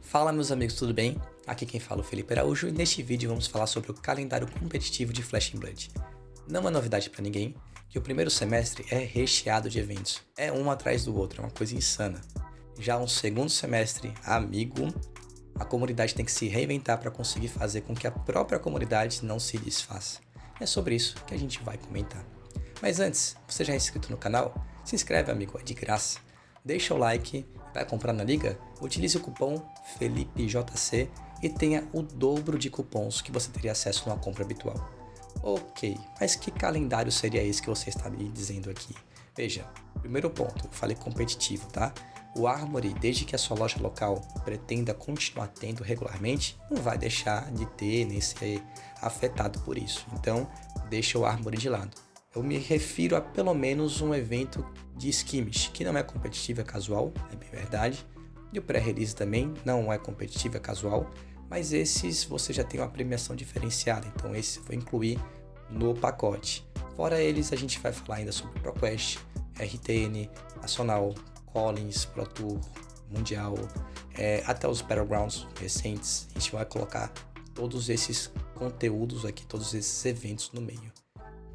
Fala meus amigos, tudo bem? Aqui quem fala é o Felipe Araújo e neste vídeo vamos falar sobre o calendário competitivo de Flesh and Blood. Não é novidade para ninguém que o primeiro semestre é recheado de eventos, é um atrás do outro, é uma coisa insana. Já um segundo semestre, amigo, a comunidade tem que se reinventar para conseguir fazer com que a própria comunidade não se desfaça. É sobre isso que a gente vai comentar. Mas antes, você já é inscrito no canal? Se inscreve, amigo, é de graça. Deixa o like, vai comprar na liga? Utilize o cupom FelipeJC e tenha o dobro de cupons que você teria acesso numa compra habitual. Ok, mas que calendário seria esse que você está me dizendo aqui? Veja, primeiro ponto, eu falei competitivo, tá? O Armory, desde que a sua loja local pretenda continuar tendo regularmente, não vai deixar de ter nem ser afetado por isso. Então, deixa o Armory de lado. Eu me refiro a pelo menos um evento de skirmish, que não é competitivo, é casual, é bem verdade. E o pré-release também não é competitivo, é casual. Mas esses você já tem uma premiação diferenciada, então esse vou incluir no pacote. Fora eles, a gente vai falar ainda sobre ProQuest, RTN, Nacional, Collins, Pro Tour, Mundial, até os Battlegrounds recentes. A gente vai colocar todos esses conteúdos aqui, todos esses eventos no meio.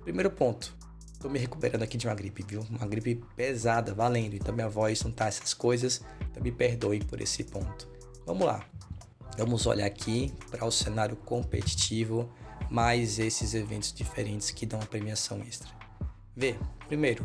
Primeiro ponto, tô me recuperando aqui de uma gripe, viu? Uma gripe pesada, valendo, então minha voz não tá essas coisas, então me perdoem por esse ponto. Vamos lá, vamos olhar aqui para o cenário competitivo, mais esses eventos diferentes que dão uma premiação extra. Vê, primeiro,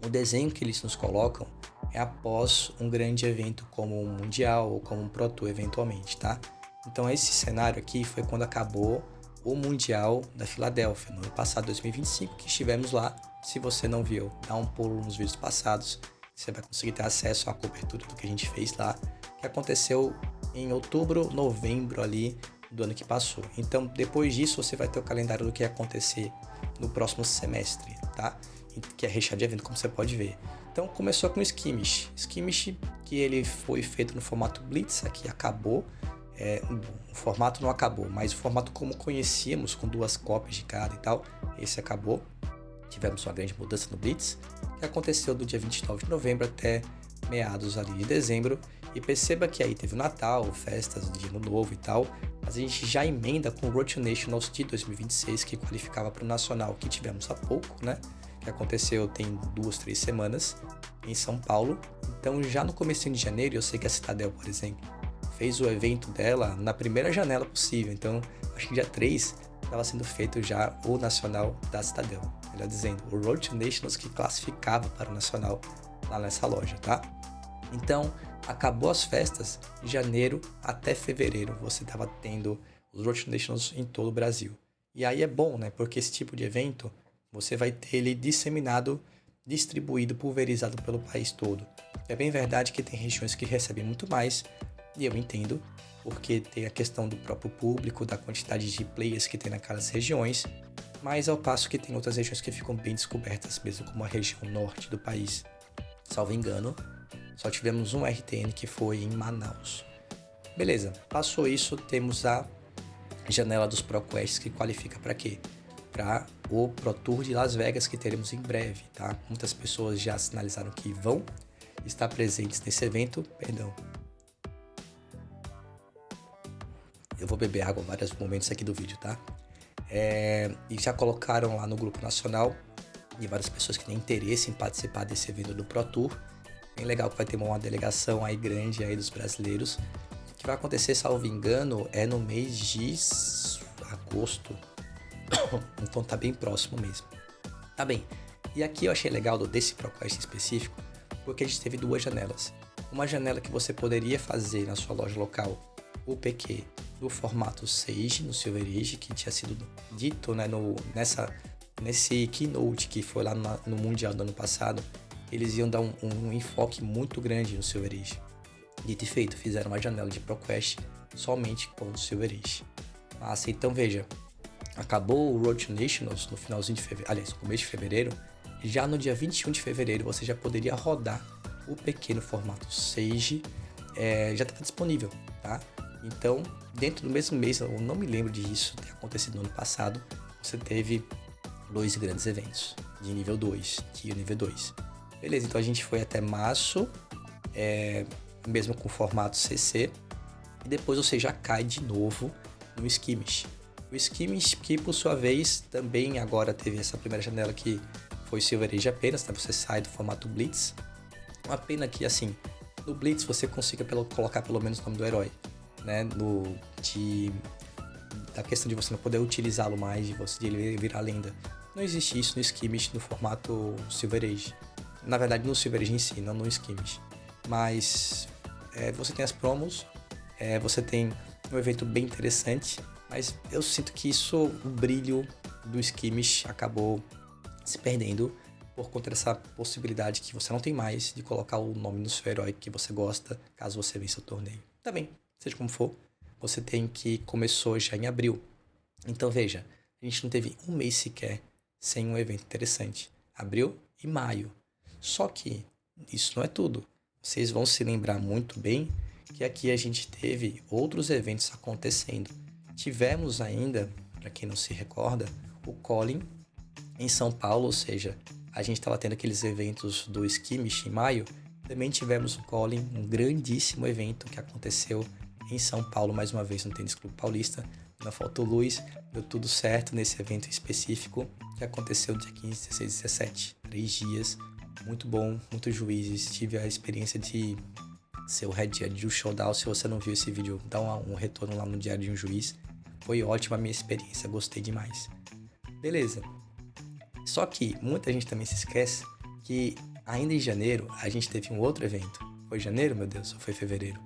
o desenho que eles nos colocam é após um grande evento como um Mundial ou como um Pro Tour eventualmente, tá? Então esse cenário aqui foi quando acabou o Mundial da Filadélfia, no ano passado, 2025, que estivemos lá. Se você não viu, dá um pulo nos vídeos passados, você vai conseguir ter acesso à cobertura do que a gente fez lá, que aconteceu em outubro, novembro ali do ano que passou. Então, depois disso, você vai ter o calendário do que ia acontecer no próximo semestre, tá? Que é recheado de evento, como você pode ver. Então, começou com o Skirmish. Skirmish, que ele foi feito no formato Blitz, aqui acabou. O formato não acabou, mas o formato como conhecíamos, com duas cópias de cada e tal, esse acabou. Tivemos uma grande mudança no Blitz, que aconteceu do dia 29 de novembro até meados ali de dezembro. E perceba que aí teve o Natal, festas de Ano Novo e tal, mas a gente já emenda com o Road to Nationals de 2026, que qualificava para o Nacional, que tivemos há pouco, né? Que aconteceu tem 2-3 semanas em São Paulo. Então já no comecinho de janeiro, eu sei que a Citadel, por exemplo, fez o evento dela na primeira janela possível, então acho que dia 3 estava sendo feito já o Nacional da Citadel, melhor dizendo, o Road to Nationals que classificava para o Nacional lá nessa loja, tá? Então, acabou as festas, de janeiro até fevereiro você estava tendo os Road to Nationals em todo o Brasil. E aí é bom, né? Porque esse tipo de evento, você vai ter ele disseminado, distribuído, pulverizado pelo país todo. É bem verdade que tem regiões que recebem muito mais, e eu entendo, porque tem a questão do próprio público, da quantidade de players que tem naquelas regiões, mas ao passo que tem outras regiões que ficam bem descobertas, mesmo como a região norte do país. Salvo engano, só tivemos um RTN que foi em Manaus. Beleza, passou isso, temos a janela dos ProQuests que qualifica para quê? Para o Pro Tour de Las Vegas que teremos em breve, tá? Muitas pessoas já sinalizaram que vão estar presentes nesse evento, Eu vou beber água em vários momentos aqui do vídeo, tá? E já colocaram lá no grupo nacional e várias pessoas que têm interesse em participar desse evento do Pro Tour. Bem legal que vai ter uma delegação aí grande aí dos brasileiros. Que vai acontecer, salvo engano, no mês de agosto. Então tá bem próximo mesmo. Tá bem. E aqui eu achei legal desse ProQuest específico, porque a gente teve duas janelas. Uma janela que você poderia fazer na sua loja local o PQ no formato Sage, no Silver Age, que tinha sido dito, né, nesse keynote que foi lá no Mundial do ano passado. Eles iam dar um enfoque muito grande no Silver Age. Dito e feito, fizeram uma janela de ProQuest somente com o Silver Age. Massa, então veja, acabou o Road to Nationals no finalzinho de fevereiro, aliás, no começo de fevereiro, já no dia 21 de fevereiro você já poderia rodar o PQ no formato Sage, já estava disponível, tá? Então, dentro do mesmo mês, eu não me lembro disso ter acontecido no ano passado, você teve 2 grandes eventos de nível 2, Tier nível 2. Beleza, então a gente foi até março, mesmo com o formato CC, e depois você já cai de novo no Skirmish. O Skirmish, que por sua vez também agora teve essa primeira janela que foi Silver Age apenas, né? Você sai do formato Blitz. Uma pena que, assim, no Blitz você consiga colocar pelo menos o nome do herói, né? Da questão de você não poder utilizá-lo mais, de ele virar lenda. Não existe isso no Skirmish no formato Silver Age. Na verdade, no Silver Age em si, não no Skirmish. Mas você tem as promos, você tem um evento bem interessante, mas eu sinto que o brilho do Skirmish acabou se perdendo por conta dessa possibilidade que você não tem mais de colocar o nome no seu herói que você gosta, caso você vença o torneio. Também, seja como for, você tem que começou já em abril. Então veja, a gente não teve um mês sequer sem um evento interessante. Abril e maio. Só que isso não é tudo. Vocês vão se lembrar muito bem que aqui a gente teve outros eventos acontecendo. Tivemos ainda, para quem não se recorda, o Colin em São Paulo, ou seja, a gente estava tendo aqueles eventos do Skirmish em maio. Também tivemos o Colin, um grandíssimo evento que aconteceu em São Paulo, mais uma vez no Tênis Clube Paulista. Não faltou luz, deu tudo certo nesse evento específico que aconteceu dia 15, 16 e 17. 3 dias, muito bom, muitos juízes. Tive a experiência de ser o Head Judge do Showdown. Se você não viu esse vídeo, dá um retorno lá no Diário de um Juiz. Foi ótima a minha experiência, gostei demais. Beleza. Só que muita gente também se esquece que ainda em janeiro a gente teve um outro evento. Foi janeiro, meu Deus, ou foi fevereiro?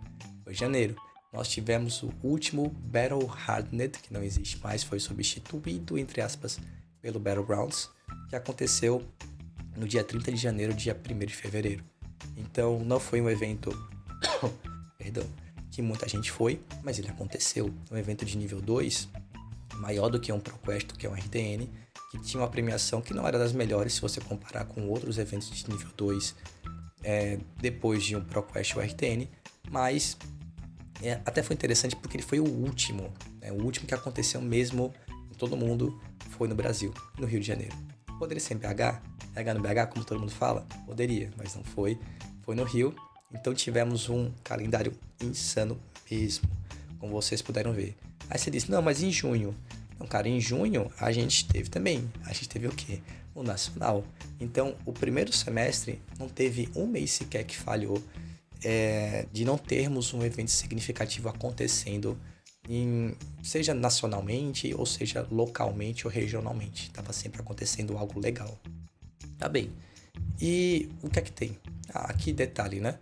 Foi janeiro. Nós tivemos o último Battle Hardened, que não existe mais, foi substituído, entre aspas, pelo Battlegrounds, que aconteceu no dia 30 de janeiro, dia 1º de fevereiro. Então não foi um evento perdão, que muita gente foi, mas ele aconteceu. Um evento de nível 2, maior do que um ProQuest, que é um RTN, que tinha uma premiação que não era das melhores se você comparar com outros eventos de nível 2 depois de um ProQuest ou RTN, mas até foi interessante porque ele foi o último que aconteceu mesmo em todo mundo, foi no Brasil, no Rio de Janeiro. Poderia ser em BH no BH, como todo mundo fala? Poderia, mas não foi. Foi no Rio, então tivemos um calendário insano mesmo, como vocês puderam ver. Aí você disse, não, mas em junho? Não, cara, em junho a gente teve também. A gente teve o quê? O Nacional. Então, o primeiro semestre não teve um mês sequer que falhou de não termos um evento significativo acontecendo, seja nacionalmente, ou seja localmente ou regionalmente. Estava sempre acontecendo algo legal. Tá bem. E o que é que tem? Aqui detalhe, né?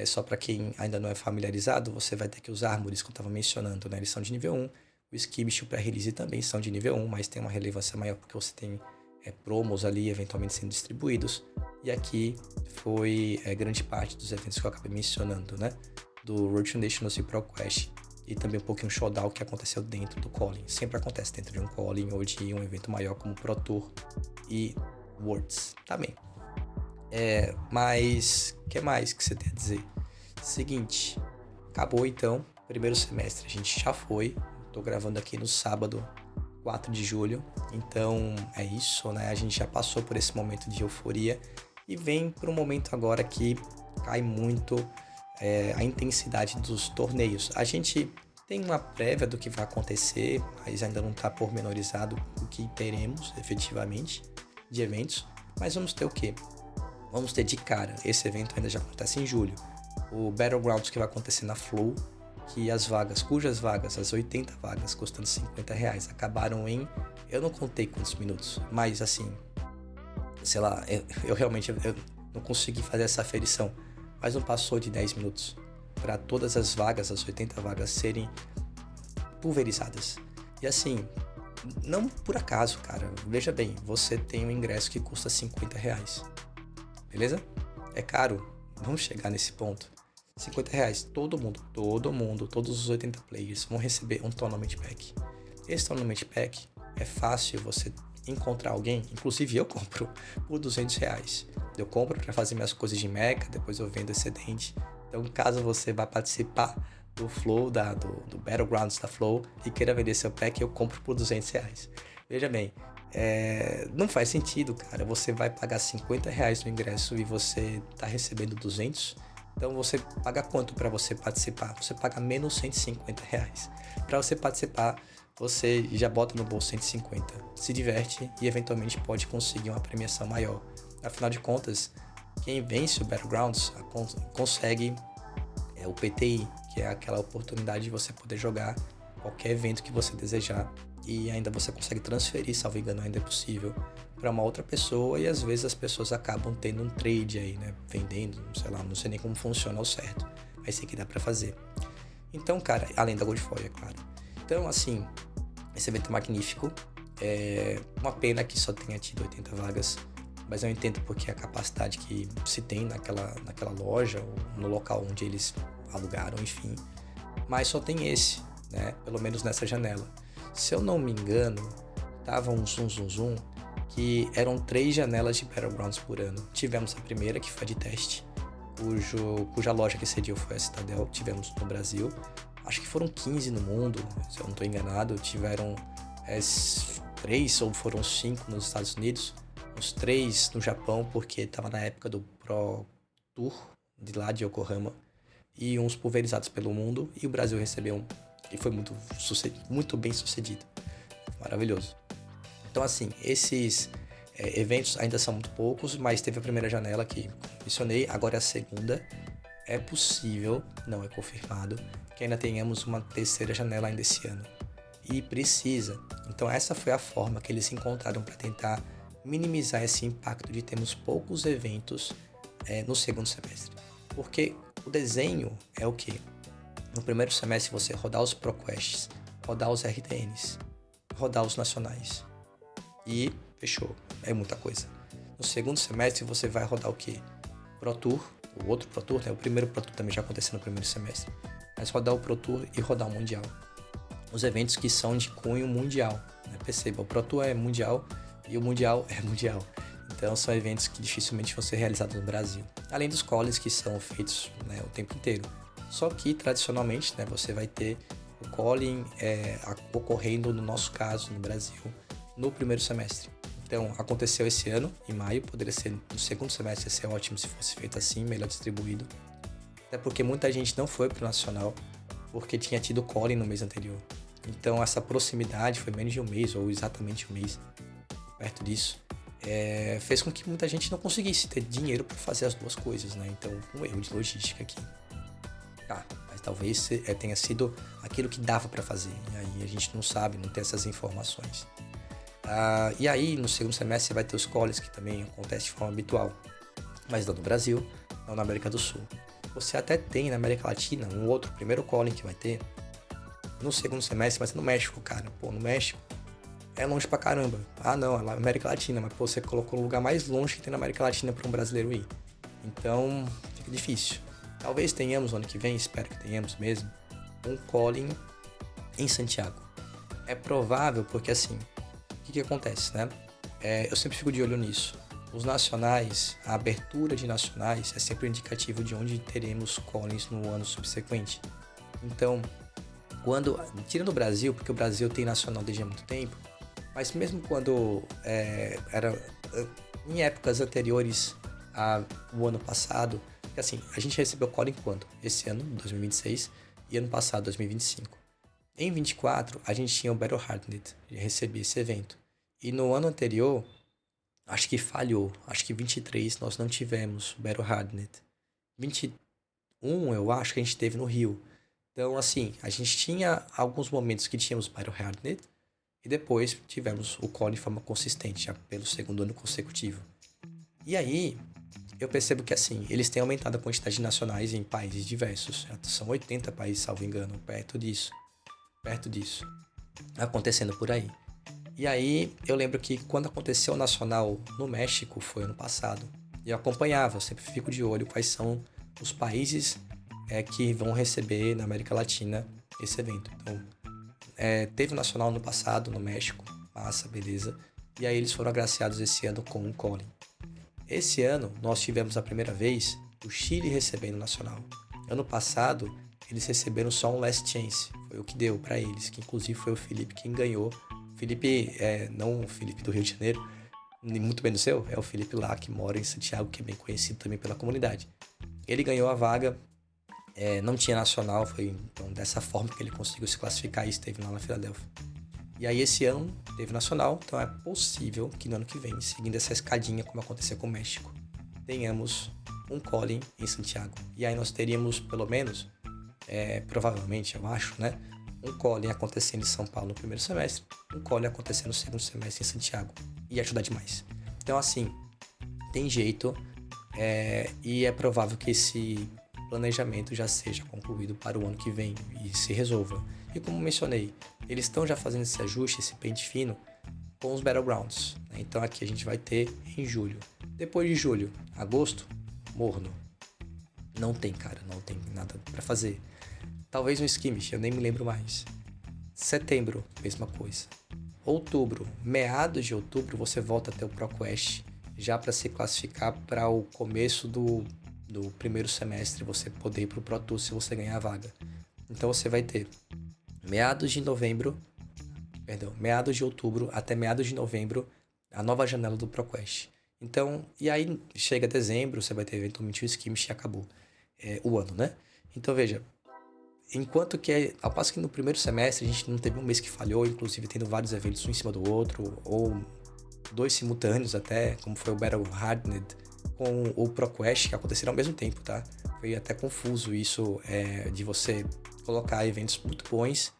Só para quem ainda não é familiarizado, você vai ter que usar árvores que eu estava mencionando, né? Eles são de nível 1. O Skirmish e o pré-release também são de nível 1, mas tem uma relevância maior porque você tem promos ali eventualmente sendo distribuídos. E aqui foi grande parte dos eventos que eu acabei mencionando, né? Do Road to Nationals e ProQuest. E também um pouquinho Showdown que aconteceu dentro do Calling. Sempre acontece dentro de um Calling ou de um evento maior como Pro Tour e Worlds. Tá bem. Mas o que mais que você tem a dizer? Seguinte, acabou então o primeiro semestre. A gente já foi. Tô gravando aqui no sábado, 4 de julho. Então é isso, né? A gente já passou por esse momento de euforia e vem para um momento agora que cai muito a intensidade dos torneios. A gente tem uma prévia do que vai acontecer, mas ainda não está pormenorizado o que teremos efetivamente de eventos. Mas vamos ter o quê? Vamos ter de cara, esse evento ainda já acontece em julho, o Battlegrounds que vai acontecer na Flow, que cujas vagas, as 80 vagas, custando R$50, acabaram em, eu não contei quantos minutos, mas assim, sei lá, eu realmente não consegui fazer essa aferição, mas não passou de 10 minutos para todas as vagas, as 80 vagas, serem pulverizadas. E assim, não por acaso, cara, veja bem, você tem um ingresso que custa R$50, beleza? É caro, vamos chegar nesse ponto. R$50, todo mundo, todos os 80 players vão receber um Tournament Pack. Esse Tournament Pack é fácil você encontrar alguém, inclusive eu compro por R$200. Eu compro para fazer minhas coisas de mecha, depois eu vendo excedente. Então, caso você vá participar do Flow, do Battlegrounds da Flow e queira vender seu pack, eu compro por R$200. Veja bem, não faz sentido, cara. Você vai pagar R$50 no ingresso e você tá recebendo 200. Então você paga quanto para você participar? Você paga menos R$ 150. Para você participar, você já bota no bolso 150, se diverte e eventualmente pode conseguir uma premiação maior. Afinal de contas, quem vence o Battlegrounds consegue o PTI, que é aquela oportunidade de você poder jogar qualquer evento que você desejar e ainda você consegue transferir, salvo engano, ainda é possível, para uma outra pessoa e às vezes as pessoas acabam tendo um trade aí, né, vendendo, sei lá, não sei nem como funciona ao certo, mas sei que dá para fazer. Então, cara, além da Goldfoil, é claro. Então, assim, esse evento é magnífico, é uma pena que só tenha tido 80 vagas, mas eu entendo porque a capacidade que se tem naquela loja ou no local onde eles alugaram, enfim, mas só tem esse, né, pelo menos nessa janela. Se eu não me engano, tava um zoom, que eram 3 janelas de Battlegrounds por ano. Tivemos a primeira, que foi de teste, cuja loja que cediu foi a Citadel, tivemos no Brasil. Acho que foram 15 no mundo, se eu não estou enganado. Tiveram 3 ou foram 5 nos Estados Unidos, os 3 no Japão, porque estava na época do Pro Tour, de lá de Yokohama, e uns pulverizados pelo mundo, e o Brasil recebeu um, e foi muito bem sucedido. Maravilhoso. Então, assim, esses eventos ainda são muito poucos, mas teve a primeira janela que mencionei, agora a segunda. É possível, não é confirmado, que ainda tenhamos uma terceira janela ainda esse ano. E precisa. Então essa foi a forma que eles encontraram para tentar minimizar esse impacto de termos poucos eventos no segundo semestre. Porque o desenho é o quê? No primeiro semestre você rodar os ProQuests, rodar os RTNs, rodar os nacionais. E fechou. É muita coisa. No segundo semestre você vai rodar o quê? Pro Tour, o outro Pro Tour, né? O primeiro Pro Tour também já aconteceu no primeiro semestre. Mas rodar o Pro Tour e rodar o Mundial. Os eventos que são de cunho mundial, né? Perceba, o Pro Tour é mundial e o Mundial é mundial. Então são eventos que dificilmente vão ser realizados no Brasil. Além dos calls que são feitos, né, o tempo inteiro. Só que tradicionalmente, né, você vai ter o calling ocorrendo, no nosso caso, no Brasil, no primeiro semestre. Então, aconteceu esse ano, em maio, poderia ser no segundo semestre, ia ser ótimo se fosse feito assim, melhor distribuído. Até porque muita gente não foi pro Nacional, porque tinha tido calling no mês anterior. Então, essa proximidade, foi menos de um mês, ou exatamente um mês, perto disso, fez com que muita gente não conseguisse ter dinheiro para fazer as duas coisas, né? Então, um erro de logística aqui. Tá, mas talvez tenha sido aquilo que dava para fazer, e aí a gente não sabe, não tem essas informações. E aí, no segundo semestre, você vai ter os calls, que também acontece de forma habitual, mas não no Brasil, não na América do Sul. Você até tem na América Latina um outro primeiro calling que vai ter no segundo semestre, mas é no México, cara. Pô, no México é longe pra caramba. Ah, não, é na América Latina, mas pô, você colocou o lugar mais longe que tem na América Latina para um brasileiro ir. Então, fica difícil. Talvez tenhamos ano que vem, espero que tenhamos mesmo, um calling em Santiago. É provável porque, assim, o que acontece, né? Eu sempre fico de olho nisso. Os nacionais, a abertura de nacionais é sempre um indicativo de onde teremos callings no ano subsequente. Então, tirando o Brasil, porque o Brasil tem nacional desde há muito tempo, mas mesmo quando era em épocas anteriores ao ano passado, porque assim, a gente recebeu calling quando? Esse ano, 2026, e ano passado, 2025. Em 24, a gente tinha o Battle Hardened, recebia esse evento. E no ano anterior, acho que falhou. Acho que 23 nós não tivemos Battle Hardened. 21 eu acho que a gente teve no Rio. Então, assim, a gente tinha alguns momentos que tínhamos Battle Hardened e depois tivemos o call de forma consistente, já pelo segundo ano consecutivo. E aí, eu percebo que, assim, eles têm aumentado a quantidade de nacionais em países diversos. São 80 países, salvo engano, perto disso, acontecendo por aí. E aí, eu lembro que quando aconteceu o Nacional no México, foi ano passado, e eu acompanhava, eu sempre fico de olho quais são os países que vão receber na América Latina esse evento. Então, teve o Nacional no passado, no México, massa, beleza, e aí eles foram agraciados esse ano com um calling. Esse ano, nós tivemos a primeira vez o Chile recebendo o Nacional. Ano passado, eles receberam só um Last Chance, foi o que deu para eles, que inclusive foi o Felipe quem ganhou. Felipe, não o Felipe do Rio de Janeiro, muito bem do seu, é o Felipe lá que mora em Santiago, que é bem conhecido também pela comunidade. Ele ganhou a vaga, não tinha nacional, foi então dessa forma que ele conseguiu se classificar e esteve lá na Filadélfia. E aí esse ano teve nacional, então é possível que no ano que vem, seguindo essa escadinha como aconteceu com o México, tenhamos um quali em Santiago. E aí nós teríamos pelo menos, provavelmente, eu acho, né? Um quali acontecendo em São Paulo no primeiro semestre, um quali acontecendo no segundo semestre em Santiago. Ia ajudar demais. Então assim, tem jeito, e é provável que esse planejamento já seja concluído para o ano que vem e se resolva. E como mencionei, eles estão já fazendo esse ajuste, esse pente fino com os Battlegrounds, né? Então aqui a gente vai ter em julho. Depois de julho, agosto, morno. Não tem, cara, não tem nada para fazer. Talvez um skirmish, eu nem me lembro mais. Setembro, mesma coisa. Outubro, meados de outubro, você volta até o ProQuest já para se classificar para o começo do primeiro semestre, você poder ir para o Pro Tour se você ganhar a vaga. Então você vai ter meados de outubro até meados de novembro, a nova janela do ProQuest. Então, e aí chega dezembro, você vai ter eventualmente o skirmish e acabou o ano, né? Então veja, enquanto que, ao passo que no primeiro semestre a gente não teve um mês que falhou, inclusive tendo vários eventos um em cima do outro, ou 2 simultâneos até, como foi o Battle Hardened com o ProQuest, que aconteceram ao mesmo tempo, tá? Foi até confuso isso, de você colocar eventos muito bons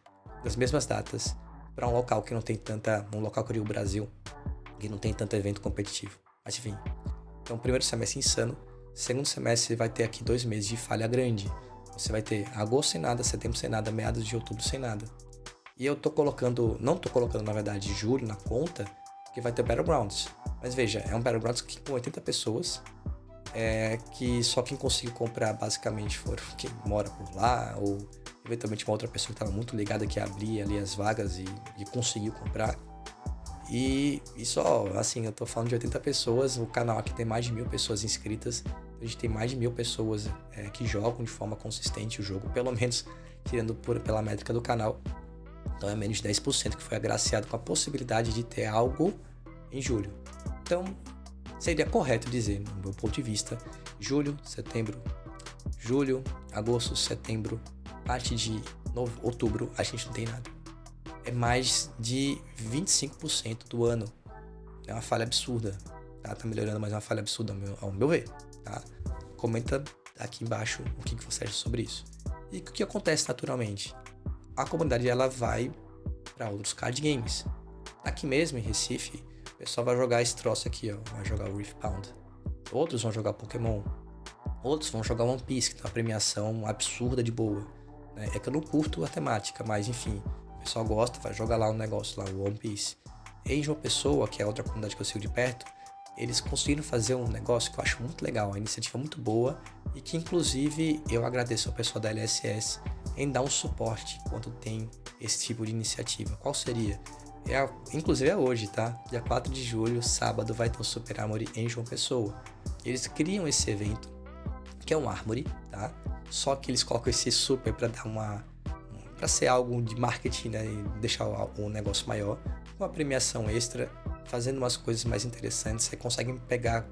nas mesmas datas para um local que não tem um local que é o Brasil, que não tem tanto evento competitivo. Mas enfim, então primeiro semestre insano, segundo semestre você vai ter aqui 2 meses de falha grande. Você vai ter agosto sem nada, setembro sem nada, meados de outubro sem nada. E eu não tô colocando na verdade julho na conta, que vai ter Battlegrounds. Mas veja, é um Battlegrounds com 80 pessoas, que só quem conseguiu comprar basicamente foram quem mora por lá, ou eventualmente uma outra pessoa que estava muito ligada que abria ali as vagas e conseguiu comprar. E só, assim, eu tô falando de 80 pessoas, o canal aqui tem mais de 1.000 pessoas inscritas, a gente tem mais de 1.000 pessoas que jogam de forma consistente o jogo, pelo menos tirando pela métrica do canal. Então é menos de 10% que foi agraciado com a possibilidade de ter algo em julho. Então seria correto dizer, no meu ponto de vista, julho, agosto, setembro, parte de outubro a gente não tem nada. É mais de 25% do ano. É uma falha absurda, tá? Tá melhorando, mas é uma falha absurda ao meu ver, tá? Comenta aqui embaixo o que você acha sobre isso. E o que acontece naturalmente? A comunidade ela vai para outros card games. Aqui mesmo em Recife, o pessoal vai jogar esse troço aqui, ó, vai jogar o Riftbound. Outros vão jogar Pokémon. Outros vão jogar One Piece, que tem uma premiação absurda de boa, né? É que eu não curto a temática, mas enfim, o pessoal gosta, vai jogar lá um negócio lá, o One Piece. Em João Pessoa, que é outra comunidade que eu sigo de perto, eles conseguiram fazer um negócio que eu acho muito legal, uma iniciativa muito boa e que inclusive eu agradeço ao pessoal da LSS em dar um suporte quando tem esse tipo de iniciativa. Qual seria? Inclusive é hoje, tá? Dia 4 de julho, sábado, vai ter o Super Armory em João Pessoa. Eles criam esse evento, que é um Armory, tá? Só que eles colocam esse Super para dar para ser algo de marketing, né? E deixar o negócio maior, com uma premiação extra, fazendo umas coisas mais interessantes. Você consegue pegar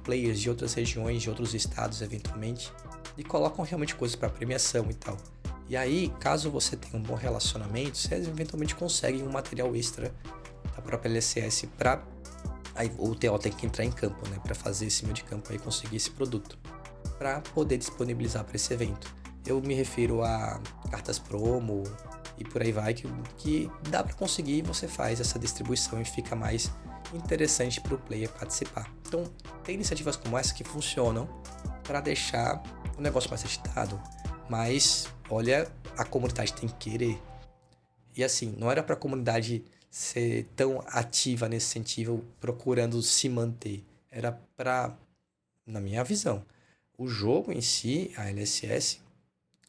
players de outras regiões, de outros estados, eventualmente, e colocam realmente coisas para premiação e tal. E aí, caso você tenha um bom relacionamento, você eventualmente consegue um material extra da própria LSS para... Aí o TO tem que entrar em campo, né? Para fazer esse meio de campo aí, conseguir esse produto, para poder disponibilizar para esse evento. Eu me refiro a cartas promo e por aí vai, que dá para conseguir, você faz essa distribuição e fica mais interessante para o player participar. Então, tem iniciativas como essa que funcionam para deixar o negócio mais agitado, mas olha, a comunidade tem que querer. E assim, não era para a comunidade ser tão ativa nesse sentido, procurando se manter. Era para, na minha visão, o jogo em si, a LSS,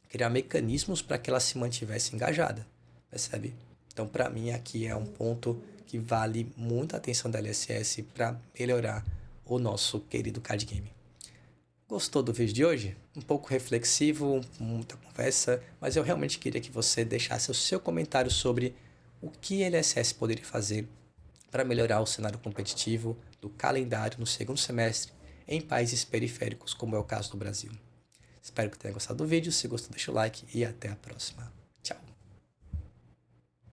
criar mecanismos para que ela se mantivesse engajada, percebe? Então, para mim, aqui é um ponto que vale muita atenção da LSS para melhorar o nosso querido card game. Gostou do vídeo de hoje? Um pouco reflexivo, muita conversa, mas eu realmente queria que você deixasse o seu comentário sobre o que a LSS poderia fazer para melhorar o cenário competitivo do calendário no segundo semestre em países periféricos, como é o caso do Brasil. Espero que tenha gostado do vídeo. Se gostou, deixa o like e até a próxima.